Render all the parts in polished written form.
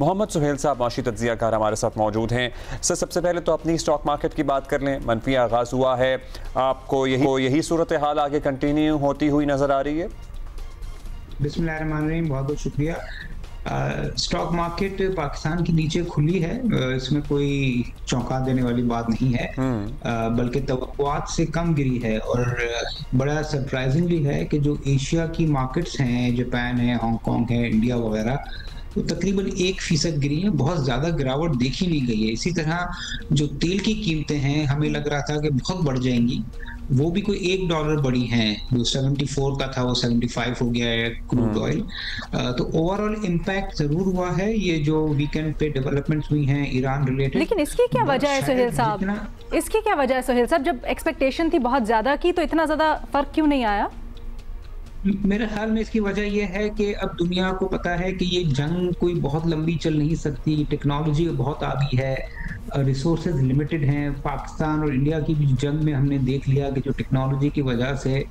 मोहम्मद सुहेल साहब माशी तज्जियाकार हमारे साथ मौजूद हैं। सर, सबसे पहले तो अपनी स्टॉक मार्केट की बात कर लें। मनफी आगाज़ हुआ है, आपको यही सूरत हाल आगे कंटिन्यू होती हुई नज़र आ रही है? बिस्मिल्लाहिर्रहमानिर्रहीम, बहुत बहुत शुक्रिया। स्टॉक मार्केट पाकिस्तान के नीचे खुली है, इसमें कोई चौंका देने वाली बात नहीं है, बल्कि तवक्कुआत से कम गिरी है। और बड़ा सरप्राइजिंगली है कि जो एशिया की मार्केट्स हैं, जापान है, हांगकांग है, इंडिया वगैरह, तो तकरीबन 1% गिरी है। बहुत ज़्यादा गिरावट देखी नहीं गई है। इसी तरह जो तेल की कीमतें हैं, हमें लग रहा था कि बहुत बढ़ जाएंगी, वो भी कोई $1 बढ़ी हैं। जो 74 का था वो 75 हो गया है क्रूड ऑयल। तो ओवरऑल इम्पैक्ट जरूर हुआ है। ये जो वीकेंड पे डेवलपमेंट्स हुई हैं ईरान रिलेटेड, लेकिन इसकी क्या वजह है सुहेल साहब? इसकी क्या वजह है सुहेल साहब? जब एक्सपेक्टेशन थी बहुत ज्यादा की, तो इतना ज्यादा फर्क क्यों नहीं आया? मेरे ख्याल में इसकी वजह यह है कि अब दुनिया को पता है कि ये जंग कोई बहुत लंबी चल नहीं सकती। टेक्नोलॉजी बहुत आगे है, रिसोर्सेज लिमिटेड हैं। पाकिस्तान और इंडिया की भी जंग में हमने देख लिया कि जो टेक्नोलॉजी की वजह से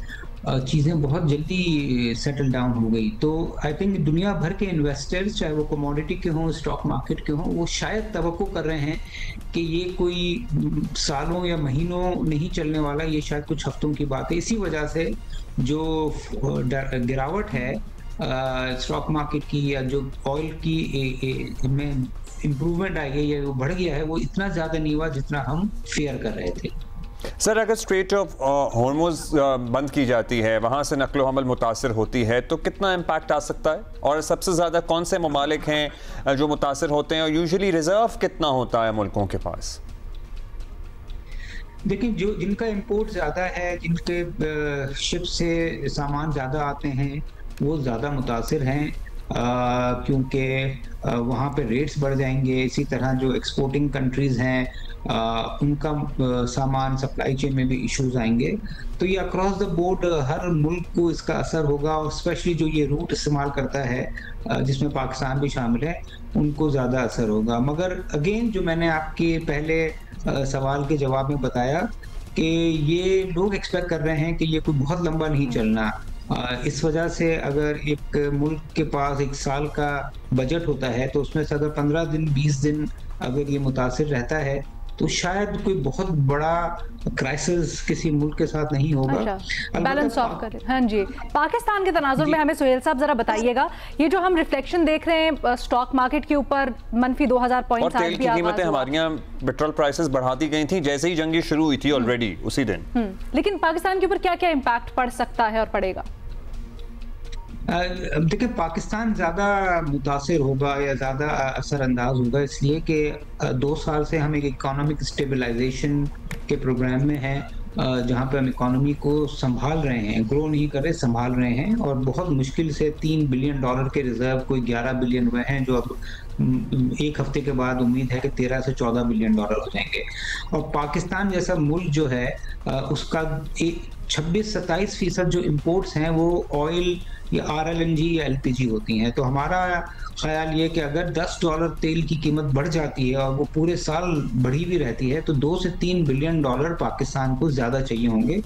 चीज़ें बहुत जल्दी सेटल डाउन हो गई। तो आई थिंक दुनिया भर के इन्वेस्टर्स, चाहे वो कमोडिटी के हों, स्टॉक मार्केट के हों, वो शायद तवक्को कर रहे हैं कि ये कोई सालों या महीनों नहीं चलने वाला, ये शायद कुछ हफ्तों की बात है। इसी वजह से जो गिरावट है स्टॉक मार्केट की, या जो ऑयल की में इम्प्रूवमेंट आई है या वो बढ़ गया है, वो इतना ज़्यादा नहीं हुआ जितना हम फेयर कर रहे थे। सर, अगर स्ट्रेट ऑफ हॉर्मुज़ बंद की जाती है, वहाँ से नकलो हमल मुतासर होती है, तो कितना इम्पैक्ट आ सकता है? और सबसे ज़्यादा कौन से ममालिक हैं जो मुतासर होते हैं, और यूजुअली रिजर्व कितना होता है मुल्कों के पास? देखिए, जो जिनका इंपोर्ट ज़्यादा है, जिनके शिप से सामान ज़्यादा आते हैं, वो ज़्यादा मुतासर हैं, क्योंकि वहाँ पे रेट्स बढ़ जाएंगे। इसी तरह जो एक्सपोर्टिंग कंट्रीज़ हैं, उनका सामान सप्लाई चेन में भी इश्यूज आएंगे। तो ये अक्रॉस द बोर्ड हर मुल्क को इसका असर होगा, और स्पेशली जो ये रूट इस्तेमाल करता है, जिसमें पाकिस्तान भी शामिल है, उनको ज़्यादा असर होगा। मगर अगेन, जो मैंने आपके पहले सवाल के जवाब में बताया कि ये लोग एक्सपेक्ट कर रहे हैं कि ये कोई बहुत लंबा नहीं चलना। इस वजह से अगर एक मुल्क के पास 1 साल का बजट होता है, तो उसमें से अगर 15 दिन 20 दिन अगर ये मुतासिर रहता है, तो शायद कोई बहुत बड़ा क्राइसिस किसी मुल्क के साथ नहीं होगा। अच्छा, बैलेंस ऑफ करें। हाँ जी, पाकिस्तान के तनाजुर में हमें सुहेल साहब जरा बताइएगा, ये जो हम रिफ्लेक्शन देख रहे हैं स्टॉक मार्केट के ऊपर, मनफी 2000 पॉइंट, और तेल की कीमतें हमारे यहाँ पेट्रोल प्राइसेस बढ़ा दी गई थी जैसे ही जंग शुरू हुई थी ऑलरेडी उसी दिन। लेकिन पाकिस्तान के ऊपर क्या क्या इम्पैक्ट पड़ सकता है और पड़ेगा? देखिए, पाकिस्तान ज़्यादा मुतासिर होगा या ज़्यादा असरअंदाज होगा, इसलिए कि 2 साल से हम एक इकोनॉमिक स्टेबलाइजेशन के प्रोग्राम में हैं, जहाँ पे हम इकोनॉमी को संभाल रहे हैं, ग्रो नहीं कर रहे, संभाल रहे हैं। और बहुत मुश्किल से $3 बिलियन के रिजर्व कोई 11 बिलियन हुए हैं, जो अब 1 हफ्ते के बाद उम्मीद है कि 13 से 14 बिलियन डॉलर हो जाएंगे। और पाकिस्तान जैसा मुल्क जो है, उसका 26-27% जो इम्पोर्ट्स हैं वो ऑयल या RLNG या LPG होती हैं। तो हमारा ख्याल ये कि अगर $10 तेल की कीमत बढ़ जाती है और वो पूरे साल बढ़ी भी रहती है, तो $2 से $3 बिलियन पाकिस्तान को ज़्यादा चाहिए होंगे,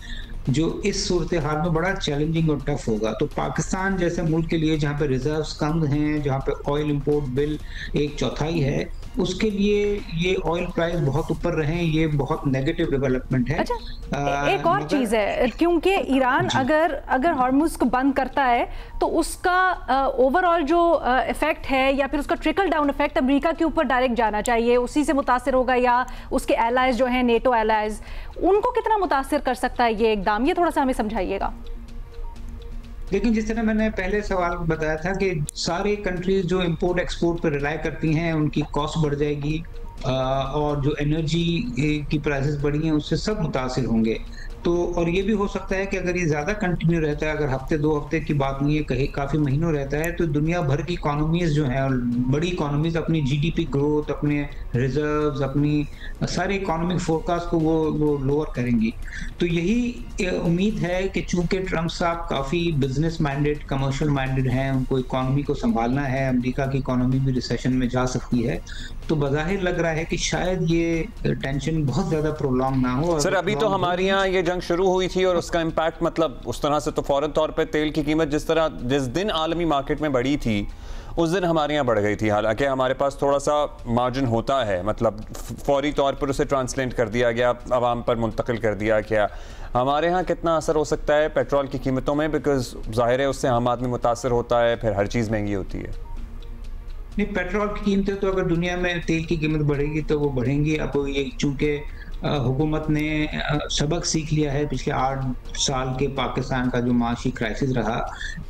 जो इस सूरत हाल में बड़ा चैलेंजिंग और टफ होगा। तो पाकिस्तान जैसे मुल्क के लिए, जहाँ पे रिजर्व्स कम हैं, जहाँ पे ऑयल इंपोर्ट बिल 1/4 है, उसके लिए ये ऑयल प्राइस बहुत ऊपर रहे, ये बहुत नेगेटिव डेवलपमेंट है। अच्छा, एक और चीज़ है, क्योंकि ईरान अगर हॉर्मुज़ को बंद करता है, तो उसका ओवरऑल जो इफेक्ट है, या फिर उसका ट्रिकल डाउन इफेक्ट अमेरिका के ऊपर डायरेक्ट जाना चाहिए, उसी से मुतासिर होगा, या उसके एलाइज जो हैं, नेटो एलाइज, उनको कितना मुतासिर कर सकता है ये एकदम? ये थोड़ा सा हमें समझाइएगा। लेकिन जिस तरह मैंने पहले सवाल में बताया था कि सारी कंट्रीज जो इंपोर्ट एक्सपोर्ट पर रिलाई करती हैं, उनकी कॉस्ट बढ़ जाएगी, और जो एनर्जी की प्राइसेस बढ़ी हैं, उससे सब मुतासिर होंगे। तो और ये भी हो सकता है कि अगर ये ज़्यादा कंटिन्यू रहता है, अगर हफ्ते 2 हफ्ते की बात नहीं है, कहीं काफ़ी महीनों रहता है, तो दुनिया भर की इकोनॉमीज जो हैं, और बड़ी इकोनॉमीज अपनी GDP ग्रोथ, अपने रिजर्व्स, अपनी सारे इकोनॉमिक फोरकास्ट को वो लोअर करेंगी। तो यही उम्मीद है कि चूंकि ट्रंप साहब काफ़ी बिजनेस माइंडेड, कमर्शियल माइंडेड हैं, उनको इकोनॉमी को संभालना है, अमेरिका की इकोनॉमी भी रिसेशन में जा सकती है, तो बज़ाहिर लग रहा है कि शायद ये टेंशन बहुत ज़्यादा प्रोलॉन्ग ना हो। सर, अभी तो हमारे यहाँ ये जंग शुरू हुई थी, और उसका इम्पैक्ट मतलब उस तरह से तो फौरन तौर पे तेल की कीमत जिस दिन आलमी मार्केट में बढ़ी थी, उस दिन हमारे यहाँ बढ़ गई थी, हालांकि हमारे पास थोड़ा सा मार्जिन होता है, मतलब फौरी तौर पर उसे ट्रांसलेट कर दिया गया, आवाम पर मुंतकिल कर दिया गया। हमारे यहाँ कितना असर हो सकता है पेट्रोल की कीमतों में, बिकॉज जाहिर है उससे आम आदमी मुतासर होता है, फिर हर चीज़ महंगी होती है। नहीं, पेट्रोल की कीमतें तो अगर दुनिया में तेल की कीमत बढ़ेगी तो वो बढ़ेंगी। अब ये चूंकि हुकूमत ने सबक सीख लिया है पिछले 8 साल के पाकिस्तान का जो माशी क्राइसिस रहा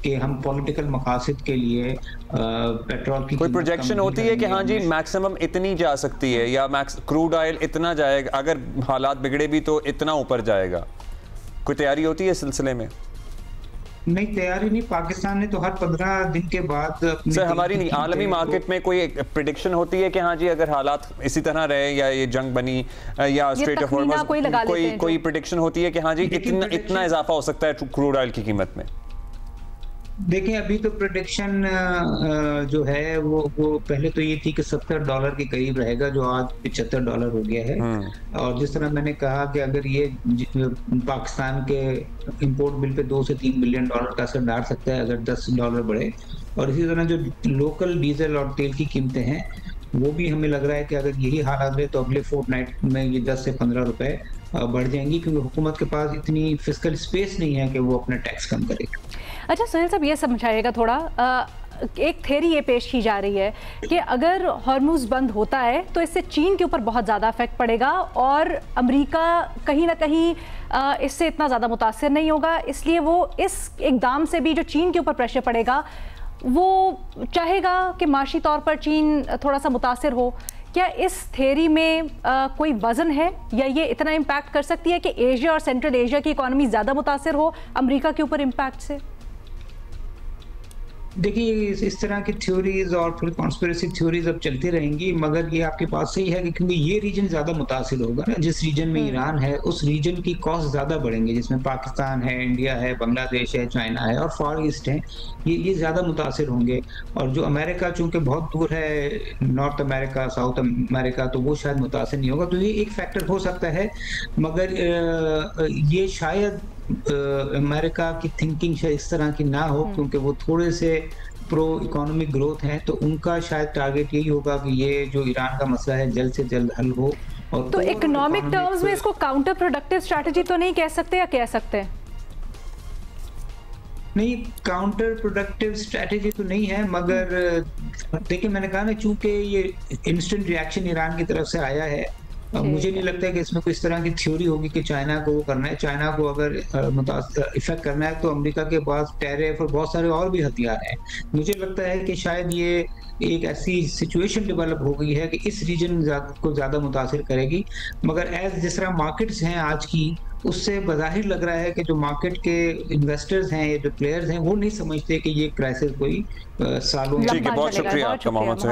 कि हम पॉलिटिकल मकासद के लिए पेट्रोल की कोई प्रोजेक्शन होती है कि हाँ जी मैक्सिमम इतनी जा सकती है, या क्रूड ऑयल इतना जाएगा, अगर हालात बिगड़े भी तो इतना ऊपर जाएगा? कोई तैयारी होती है इस सिलसिले में? नहीं, तैयारी नहीं। पाकिस्तान ने तो हर 15 दिन के बाद सर, हमारी नहीं, आलमी मार्केट में कोई प्रेडिक्शन होती है कि हाँ जी अगर हालात इसी तरह रहे या ये जंग बनी या स्ट्रेट ऑफ हॉर्मुज़, कोई प्रेडिक्शन होती है कि हाँ जी इतना इजाफा हो सकता है क्रूड ऑयल की कीमत में? देखिए, अभी तो प्रेडिक्शन जो है वो पहले तो ये थी कि $70 के करीब रहेगा, जो आज $75 हो गया है। और जिस तरह मैंने कहा कि अगर ये पाकिस्तान के इंपोर्ट बिल पे $2 से $3 बिलियन का असर डाल सकता है अगर $10 बढ़े। और इसी तरह जो लोकल डीजल और तेल की कीमतें हैं वो भी हमें लग रहा है कि अगर यही हालात रहे तो अगले फोर्टनाइट में ये 10 से 15 रुपए बढ़ जाएंगी, क्योंकि हुकूमत के पास इतनी फिस्कल स्पेस नहीं है कि वो अपना टैक्स कम करे। अच्छा सुहेल साहब, ये समझाइएगा थोड़ा, एक थ्योरी ये पेश की जा रही है कि अगर हॉर्मुज़ बंद होता है तो इससे चीन के ऊपर बहुत ज़्यादा इफेक्ट पड़ेगा और अमेरिका कहीं ना कहीं इससे इतना ज़्यादा मुतासर नहीं होगा, इसलिए वो इस इकदाम से भी जो चीन के ऊपर प्रेशर पड़ेगा वो चाहेगा कि माशी तौर पर चीन थोड़ा सा मुतासर हो। क्या इस थ्योरी में कोई वजन है, या ये इतना इम्पैक्ट कर सकती है कि एशिया और सेंट्रल एशिया की इकोनॉमी ज़्यादा मुतासर हो अमेरिका के ऊपर इम्पैक्ट से? देखिए, इस तरह की थ्योरीज और फिर कॉन्स्पिरेसी थ्योरीज अब चलती रहेंगी, मगर ये आपके पास सही है कि क्योंकि ये रीजन ज्यादा मुतासिर होगा ना, जिस रीजन में ईरान है उस रीजन की कॉस्ट ज्यादा बढ़ेंगे, जिसमें पाकिस्तान है, इंडिया है, बांग्लादेश है, चाइना है और फार ईस्ट है, ये ज्यादा मुतासिर होंगे। और जो अमेरिका चूंकि बहुत दूर है, नॉर्थ अमेरिका, साउथ अमेरिका, तो वो शायद मुतासिर नहीं होगा। तो ये एक फैक्टर हो सकता है, मगर ये शायद अमेरिका की थिंकिंग शायद इस तरह की ना हो, क्योंकि वो थोड़े से प्रो इकोनॉमिक ग्रोथ है, तो उनका शायद टारगेट यही होगा कि ये जो ईरान का मसला है जल्द से जल्द हल हो। और तो इकोनॉमिक टर्म्स में इसको काउंटर प्रोडक्टिव स्ट्रैटेजी तो नहीं कह सकते, या कह सकते हैं? नहीं, काउंटर प्रोडक्टिव स्ट्रैटेजी तो नहीं है, मगर देखिए मैंने कहा ना, चूंकि ये इंस्टेंट रिएक्शन ईरान की तरफ से आया है, मुझे नहीं लगता है कि इसमें कोई इस तरह की थ्योरी होगी कि चाइना को वो करना है। चाइना को अगर इफेक्ट करना है तो अमेरिका के पास टैरिफ और बहुत सारे और भी हथियार हैं। मुझे लगता है कि शायद ये एक ऐसी सिचुएशन डेवलप हो गई है कि इस रीजन को ज्यादा मुतासिर करेगी, मगर जिस तरह मार्केट्स हैं आज की, उससे बज़ाहिर लग रहा है कि जो मार्केट के इन्वेस्टर्स हैं, ये जो प्लेयर्स हैं, वो नहीं समझते कि ये क्राइसिस कोई सालों। ठीक है, बहुत शुक्रिया आपका मोहम्मद।